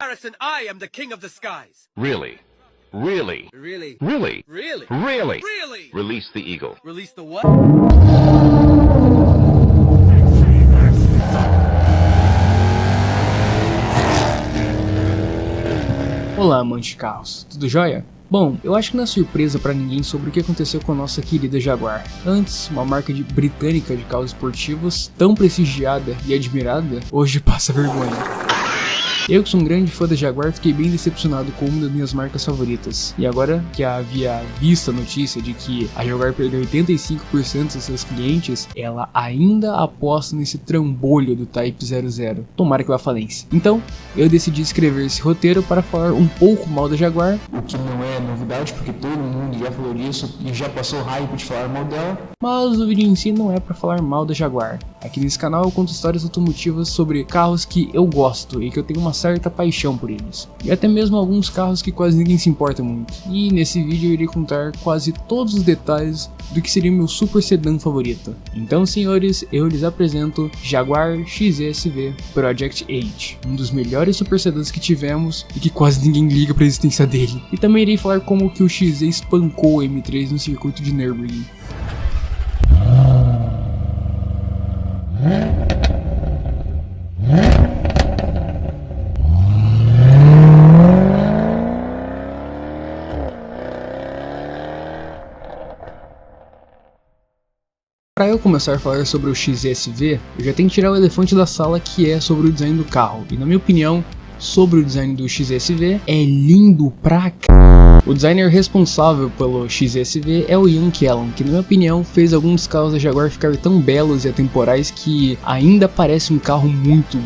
Harrison, I am the king of the skies. Really? Really? Really? Really? Really? Really? Really? Release the eagle. Release the what? Olá, amante de carros, tudo jóia? Bom, eu acho que não é surpresa pra ninguém sobre o que aconteceu com a nossa querida Jaguar. Antes, uma marca britânica de carros esportivos, tão prestigiada e admirada, hoje passa vergonha. Eu, que sou um grande fã da Jaguar, fiquei bem decepcionado com uma das minhas marcas favoritas. E agora que havia visto a notícia de que a Jaguar perdeu 85% dos seus clientes, ela ainda aposta nesse trambolho do Type 00. Tomara que vá à falência. Então, eu decidi escrever esse roteiro para falar um pouco mal da Jaguar, o que não é novidade porque todo mundo já falou disso e já passou o hype de falar mal dela. Mas o vídeo em si não é para falar mal da Jaguar. Aqui nesse canal eu conto histórias automotivas sobre carros que eu gosto e que eu tenho uma certa paixão por eles. E até mesmo alguns carros que quase ninguém se importa muito. E nesse vídeo eu irei contar quase todos os detalhes do que seria meu super sedã favorito. Então, senhores, eu lhes apresento Jaguar XSV Project 8, um dos melhores super sedãs que tivemos e que quase ninguém liga para a existência dele. E também irei falar como que o XZ espancou o M3 no circuito de Nürburgring. Para eu começar a falar sobre o XSV, eu já tenho que tirar o elefante da sala, que é sobre o design do carro. E na minha opinião, sobre o design do XSV, é lindo pra c****. O designer responsável pelo XSV é o Ian Callum, que na minha opinião fez alguns carros da Jaguar ficar tão belos e atemporais que ainda parece um carro muito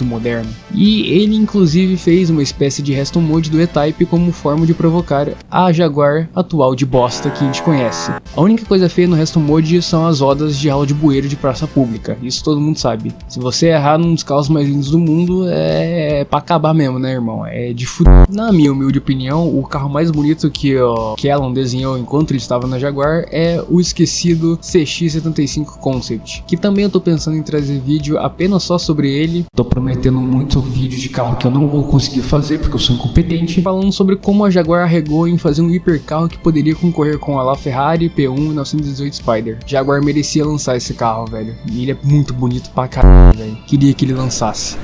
moderno. E ele inclusive fez uma espécie de resto mode do E-Type como forma de provocar a Jaguar atual de bosta que a gente conhece. A única coisa feia no resto mode são as rodas de aula de bueiro de praça pública, isso todo mundo sabe. Se você errar num dos carros mais lindos do mundo, é pra acabar mesmo, né, irmão? É de fuder. Na minha humilde opinião, o carro mais bonito que o Callum desenhou enquanto ele estava na Jaguar é o esquecido CX-75 Concept, que também eu tô pensando em trazer vídeo apenas só sobre ele. Tô prometendo muito vídeo de carro que eu não vou conseguir fazer porque eu sou incompetente, falando sobre como a Jaguar arregou em fazer um hipercarro que poderia concorrer com a LaFerrari P1 1918 Spider. Jaguar merecia lançar esse carro, velho, e ele é muito bonito pra caralho, velho. Queria que ele lançasse.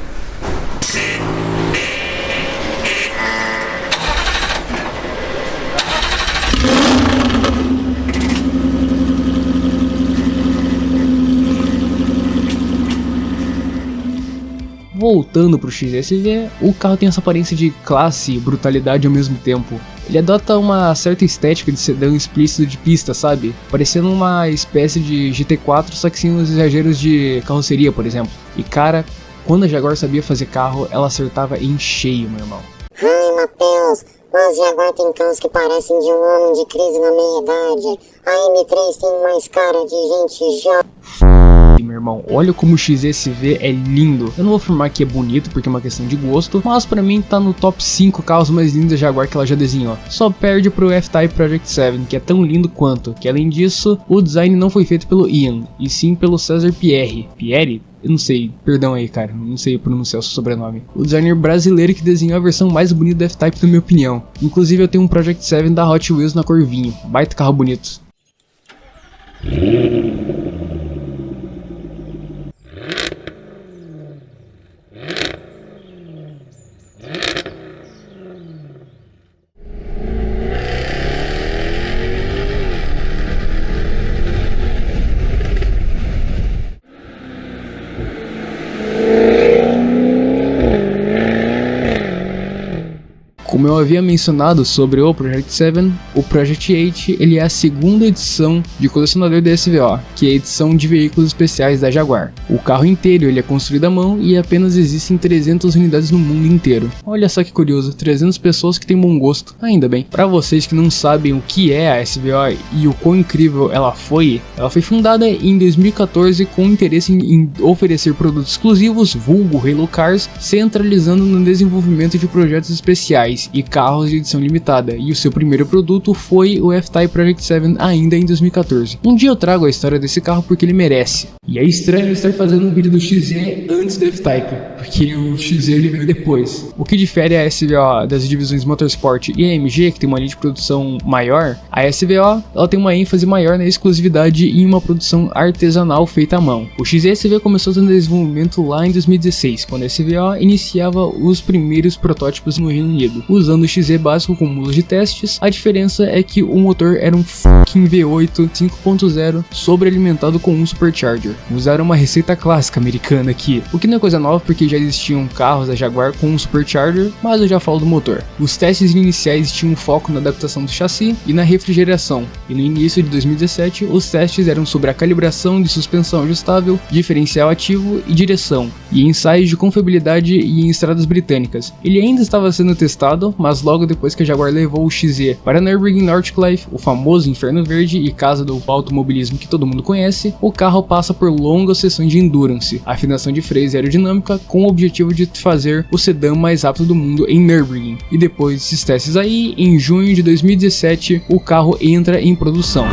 Voltando pro XSV, o carro tem essa aparência de classe e brutalidade ao mesmo tempo. Ele adota uma certa estética de sedã explícito de pista, sabe? Parecendo uma espécie de GT4, só que sem os exageros de carroceria, por exemplo. E cara, quando a Jaguar sabia fazer carro, ela acertava em cheio, meu irmão. Ai, Matheus, mas Jaguar tem carros que parecem de um homem de crise na meia-idade. A M3 tem mais cara de gente jovem. Meu irmão, olha como o XSV é lindo. Eu não vou afirmar que é bonito porque é uma questão de gosto, mas pra mim tá no top 5 carros mais lindos da Jaguar que ela já desenhou. Só perde pro F-Type Project 7, que é tão lindo quanto, que além disso, o design não foi feito pelo Ian, e sim pelo César Pierre. Pierre? Eu não sei, perdão aí, cara, não sei pronunciar o seu sobrenome. O designer brasileiro que desenhou a versão mais bonita do F-Type, na minha opinião. Inclusive eu tenho um Project 7 da Hot Wheels na cor vinho, baita carro bonito. Como eu havia mencionado sobre o Project 7, o Project 8 ele é a segunda edição de colecionador da SVO, que é a edição de veículos especiais da Jaguar. O carro inteiro ele é construído à mão e apenas existem 300 unidades no mundo inteiro. Olha só que curioso, 300 pessoas que têm bom gosto, ainda bem. Para vocês que não sabem o que é a SVO e o quão incrível ela foi fundada em 2014 com interesse em oferecer produtos exclusivos, vulgo Halo Cars, centralizando no desenvolvimento de projetos especiais e carros de edição limitada, e o seu primeiro produto assunto foi o F-Type Project 7 ainda em 2014. Um dia eu trago a história desse carro porque ele merece. E é estranho estar fazendo um vídeo do XZ antes do F-Type, porque o XZ ele veio depois. O que difere a SVO das divisões Motorsport e a AMG, que tem uma linha de produção maior, a SVO ela tem uma ênfase maior na exclusividade e em uma produção artesanal feita à mão. O XZ-SV começou seu desenvolvimento lá em 2016, quando a SVO iniciava os primeiros protótipos no Reino Unido, usando o XZ básico com módulos de testes. A diferença é que o motor era um fucking V8 5.0 sobrealimentado com um supercharger. Usaram uma receita clássica americana aqui, o que não é coisa nova porque já existiam carros da Jaguar com um supercharger, mas eu já falo do motor. Os testes iniciais tinham foco na adaptação do chassi e na refrigeração, e no início de 2017 os testes eram sobre a calibração de suspensão ajustável, diferencial ativo e direção, e ensaios de confiabilidade e em estradas britânicas. Ele ainda estava sendo testado, mas logo depois que a Jaguar levou o XZ para Nürburgring Nordschleife, o famoso Inferno Verde e casa do automobilismo que todo mundo conhece, o carro passa por longas sessões de endurance, afinação de freios e aerodinâmica, com o objetivo de fazer o sedã mais rápido do mundo em Nürburgring. E depois desses testes aí, em junho de 2017, o carro entra em produção.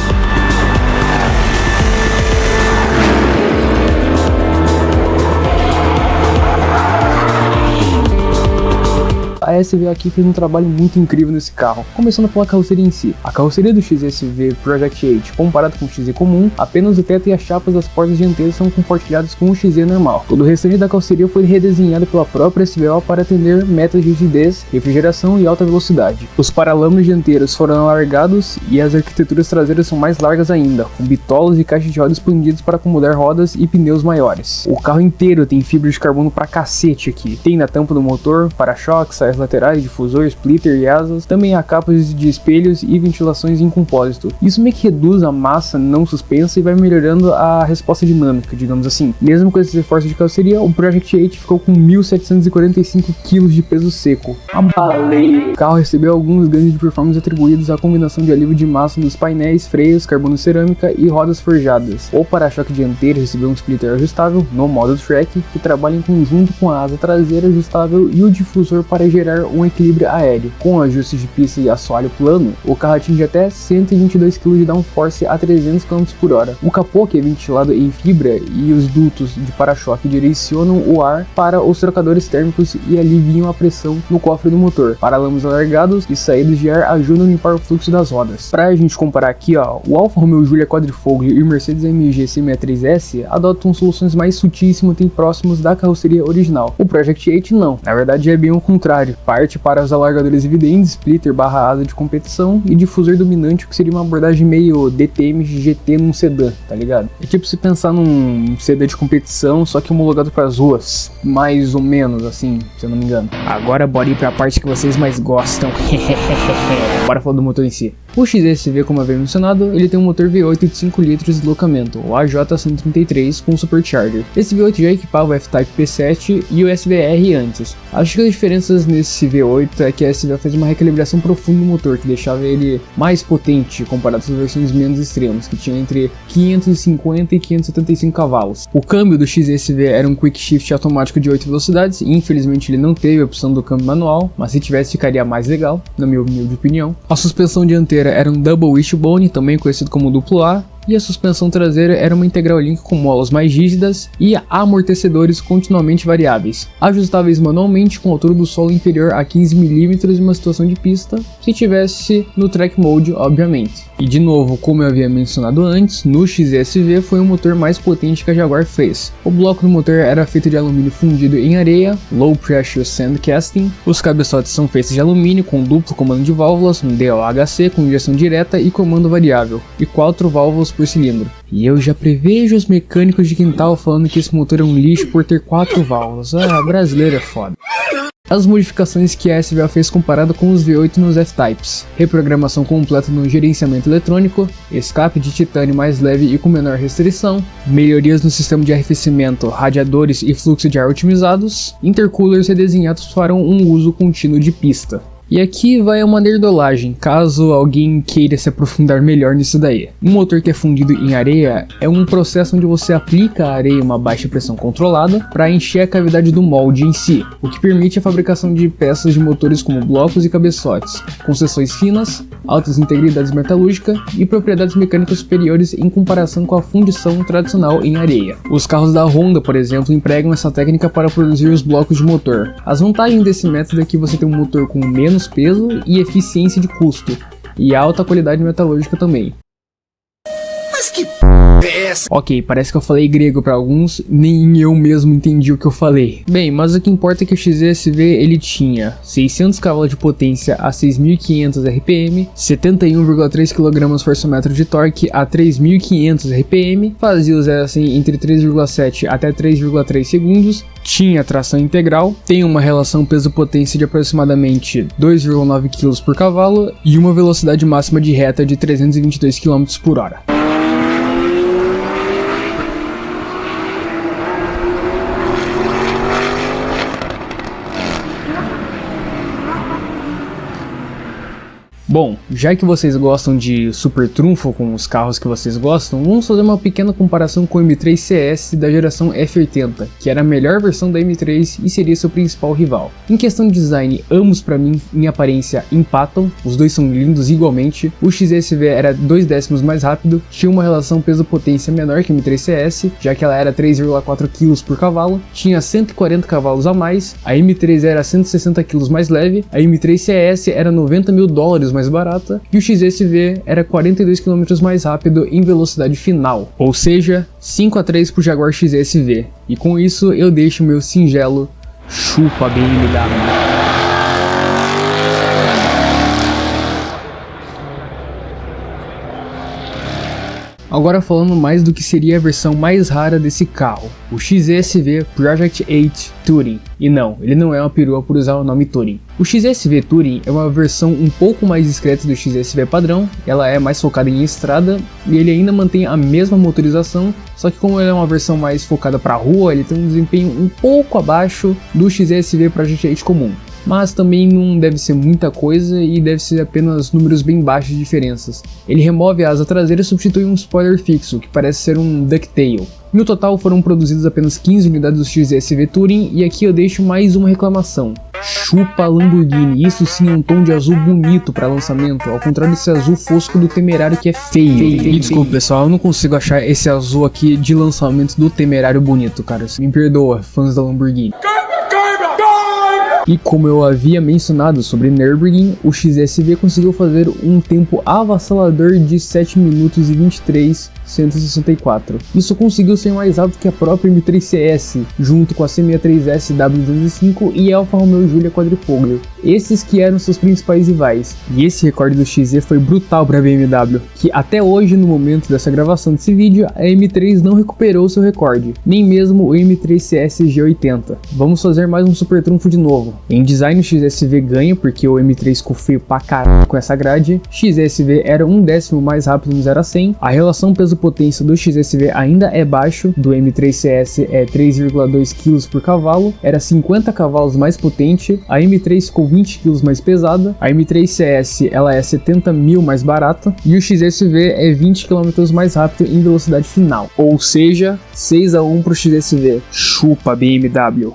A SVO aqui fez um trabalho muito incrível nesse carro, começando pela carroceria em si. A carroceria do XSV Project 8, comparado com o XZ comum, apenas o teto e as chapas das portas dianteiras são compartilhados com o XZ normal. Todo o restante da carroceria foi redesenhado pela própria SVO para atender metas de rigidez, refrigeração e alta velocidade. Os paralamas dianteiros foram alargados e as arquiteturas traseiras são mais largas ainda, com bitolas e caixas de rodas expandidos para acomodar rodas e pneus maiores. O carro inteiro tem fibra de carbono pra cacete aqui. Tem na tampa do motor, para-choques, saias laterais, difusor, splitter e asas, também há capas de espelhos e ventilações em compósito. Isso meio que reduz a massa não suspensa e vai melhorando a resposta dinâmica, digamos assim. Mesmo com esses reforços de carroceria, o Project 8 ficou com 1.745 kg de peso seco. A baleia! O carro recebeu alguns ganhos de performance atribuídos à combinação de alívio de massa nos painéis, freios, carbono cerâmica e rodas forjadas. O para-choque dianteiro recebeu um splitter ajustável no modo track, que trabalha em conjunto com a asa traseira ajustável e o difusor para gerar um equilíbrio aéreo. Com ajustes de pista e assoalho plano, o carro atinge até 122 kg de downforce a 300 km por hora. O capô, que é ventilado em fibra, e os dutos de para-choque direcionam o ar para os trocadores térmicos e aliviam a pressão no cofre do motor. Paralamas alargados e saídas de ar ajudam a limpar o fluxo das rodas. Pra gente comparar aqui, ó, o Alfa Romeo Giulia Quadrifoglio e o Mercedes AMG C63S adotam soluções mais sutis e se mantêm próximos da carroceria original. O Project 8 não, na verdade é bem o contrário. Parte para os alargadores evidentes, splitter barra asa de competição e difusor dominante, o que seria uma abordagem meio DTM GT num sedã, tá ligado? É tipo se pensar num sedã de competição, só que homologado para as ruas, mais ou menos assim, se eu não me engano. Agora bora ir pra parte que vocês mais gostam. Bora falar do motor em si. O XSV, como havia mencionado, ele tem um motor V8 de 5 litros de deslocamento, o AJ133 com supercharger. Esse V8 já equipava o F-Type P7 e o SVR antes. Acho que as diferenças nesse V8 é que a SVR fez uma recalibração profunda no motor, que deixava ele mais potente comparado às versões menos extremas, que tinham entre 550 e 575 cavalos. O câmbio do XSV era um quick shift automático de 8 velocidades, e infelizmente ele não teve a opção do câmbio manual, mas se tivesse ficaria mais legal, na minha humilde opinião. A suspensão dianteira era um Double Wishbone, também conhecido como duplo A, e a suspensão traseira era uma Integral Link com molas mais rígidas e amortecedores continuamente variáveis, ajustáveis manualmente com altura do solo inferior a 15 mm em uma situação de pista, se tivesse no Track Mode, obviamente. E de novo, como eu havia mencionado antes, no XSV foi o motor mais potente que a Jaguar fez. O bloco do motor era feito de alumínio fundido em areia, Low Pressure Sand Casting, os cabeçotes são feitos de alumínio com duplo comando de válvulas, um DOHC com injeção direta e comando variável, e 4 válvulas por cilindro. E eu já prevejo os mecânicos de quintal falando que esse motor é um lixo por ter 4 válvulas. Ah, brasileiro é foda. As modificações que a SVO fez comparado com os V8 nos F-Types: reprogramação completa no gerenciamento eletrônico, escape de titânio mais leve e com menor restrição, melhorias no sistema de arrefecimento, radiadores e fluxo de ar otimizados, intercoolers redesenhados para um uso contínuo de pista. E aqui vai uma nerdolagem, caso alguém queira se aprofundar melhor nisso daí. Um motor que é fundido em areia é um processo onde você aplica a areia em uma baixa pressão controlada para encher a cavidade do molde em si, o que permite a fabricação de peças de motores como blocos e cabeçotes, com seções finas, altas integridades metalúrgicas e propriedades mecânicas superiores em comparação com a fundição tradicional em areia. Os carros da Honda, por exemplo, empregam essa técnica para produzir os blocos de motor. As vantagens desse método é que você tem um motor com menos peso e eficiência de custo, e alta qualidade metalúrgica também. Mas que é essa? Ok, parece que eu falei grego para alguns, nem eu mesmo entendi o que eu falei. Bem, mas o que importa é que o XSV ele tinha 600 cavalos de potência a 6.500 RPM, 71,3 kgfm de torque a 3.500 RPM, fazia o 0 a 100 entre 3,7 até 3,3 segundos, tinha tração integral, tem uma relação peso-potência de aproximadamente 2,9 kg por cavalo e uma velocidade máxima de reta de 322 km por hora. Bom, já que vocês gostam de super trunfo com os carros que vocês gostam, vamos fazer uma pequena comparação com o M3 CS da geração F80, que era a melhor versão da M3 e seria seu principal rival. Em questão de design, ambos para mim em aparência empatam, os dois são lindos igualmente. O XSV era 2 décimos mais rápido, tinha uma relação peso-potência menor que o M3 CS, já que ela era 3,4 kg por cavalo, tinha 140 cavalos a mais, a M3 era 160 kg mais leve, a M3 CS era 90 mil dólares mais barata e o XSV era 42 km mais rápido em velocidade final, ou seja, 5 a 3 para o Jaguar XSV. E com isso eu deixo meu singelo chupa BMW. Agora falando mais do que seria a versão mais rara desse carro, o XSV Project 8 Touring. E não, ele não é uma perua por usar o nome Touring. O XSV Touring é uma versão um pouco mais discreta do XSV padrão, ela é mais focada em estrada e ele ainda mantém a mesma motorização, só que como ele é uma versão mais focada para rua, ele tem um desempenho um pouco abaixo do XSV Project 8 comum. Mas também não deve ser muita coisa e deve ser apenas números bem baixos de diferenças. Ele remove a asa traseira e substitui um spoiler fixo, que parece ser um ducktail. No total foram produzidas apenas 15 unidades do XSV Touring e aqui eu deixo mais uma reclamação. Chupa Lamborghini, isso sim é um tom de azul bonito para lançamento, ao contrário desse azul fosco do Temerário que é feio. E desculpa pessoal, eu não consigo achar esse azul aqui de lançamento do Temerário bonito, cara. Me perdoa, fãs da Lamborghini. E como eu havia mencionado sobre Nürburgring, o XSV conseguiu fazer um tempo avassalador de 7 minutos e 23,164. Isso conseguiu ser mais rápido que a própria M3 CS, junto com a C63S W205 e a Alfa Romeo Giulia Quadrifoglio. Esses que eram seus principais rivais. E esse recorde do XZ foi brutal para a BMW, que até hoje, no momento dessa gravação desse vídeo, a M3 não recuperou seu recorde, nem mesmo o M3 CS G80. Vamos fazer mais um super trunfo de novo. Em design o XSV ganha porque o M3 ficou feio pra caralho com essa grade, XSV era 1 décimo mais rápido no 0 a 100, a relação peso-potência do XSV ainda é baixo, do M3 CS é 3,2 kg por cavalo, era 50 cavalos mais potente, a M3 ficou 20 kg mais pesada, a M3 CS ela é 70 mil mais barata e o XSV é 20 km mais rápido em velocidade final, ou seja, 6 a 1 pro XSV, chupa BMW.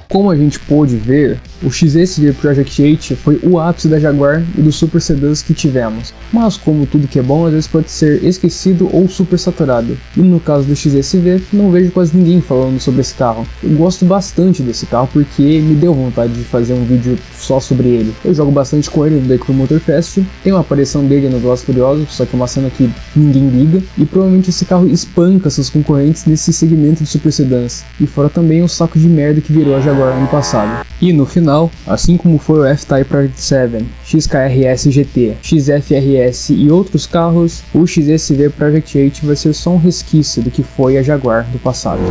Como a gente pôde ver, o XSV Project 8 foi o ápice da Jaguar e dos super sedãs que tivemos, mas como tudo que é bom às vezes pode ser esquecido ou super saturado, e no caso do XSV não vejo quase ninguém falando sobre esse carro. Eu gosto bastante desse carro porque me deu vontade de fazer um vídeo só sobre ele. Eu jogo bastante com ele no Deco Motorfest, tem uma aparição dele no Velozes e Furiosos, só que é uma cena que ninguém liga, e provavelmente esse carro espanca seus concorrentes nesse segmento de super sedãs, e fora também o saco de merda que virou a Jaguar ano passado. E no final, assim como foi o F-Type Project 7, XKRS GT, XFRS e outros carros, o XSV Project 8 vai ser só um resquício do que foi a Jaguar do passado.